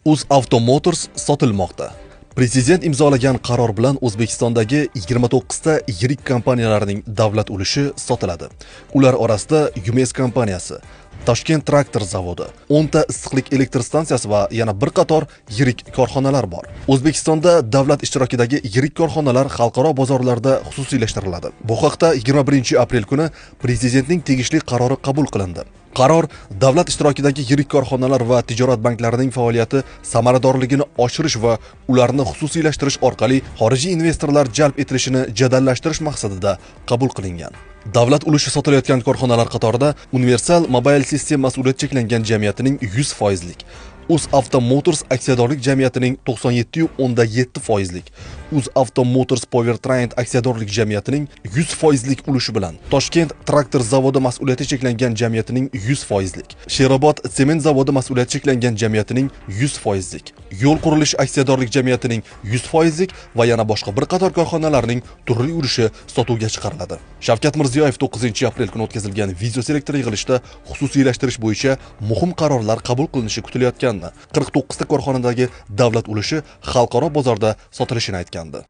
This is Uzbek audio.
UzAuto Motors sotilmoqda. Prezident imzolagan qaror bilan O'zbekistondagi 29 ta yirik kompaniyalarning davlat ulushi sotiladi. Ular orasida Yumes kompaniyasi, Toshkent traktor zavodi, 10 ta issiqlik elektr stansiyasi va yana bir qator yirik korxonalar bor. O'zbekistonda davlat ishtirokidagi yirik korxonalar xalqaro bozorlarda xususiylashtiriladi. Bu haqda 21-aprel kuni prezidentning tegishli qarori qabul qilindi. Qaror davlat ishtirokidagi yirik korxonalar va tijorat banklarining faoliyati samaradorligini oshirish va ularni xususiylashtirish orqali xorijiy investorlar jalb etilishini jadallashtirish maqsadida qabul qilingan. Davlat ulushi sotilayotgan korxonalar qatorida Universal Mobile System mas'uliyat cheklangan jamiyatining 100%lik, UzAuto Motors aksiyadorlik jamiyatining 97.7%lik, UzAuto Motors Powertrain aksiyadorlik jamiyatining 100%lik ulushi bilan Toshkent traktor zavodi mas'uliyati cheklangan jamiyatining 100%lik, Sherobod sement zavodi mas'uliyati cheklangan jamiyatining 100%lik, yo'l qurilish aksiyadorlik jamiyatining 100%lik va yana boshqa bir qator korxonalarning turli ulushi sotuvga chiqariladi. Shavkat Mirziyoyev 9-aprel kuni o'tkazilgan video selektor yig'ilishida xususiylashtirish bo'yicha muhim qarorlar qabul qilinishi kutilayotgandi. 49 ta korxonadagi davlat ulushi xalqaro bozorda sotilishini aytgandi.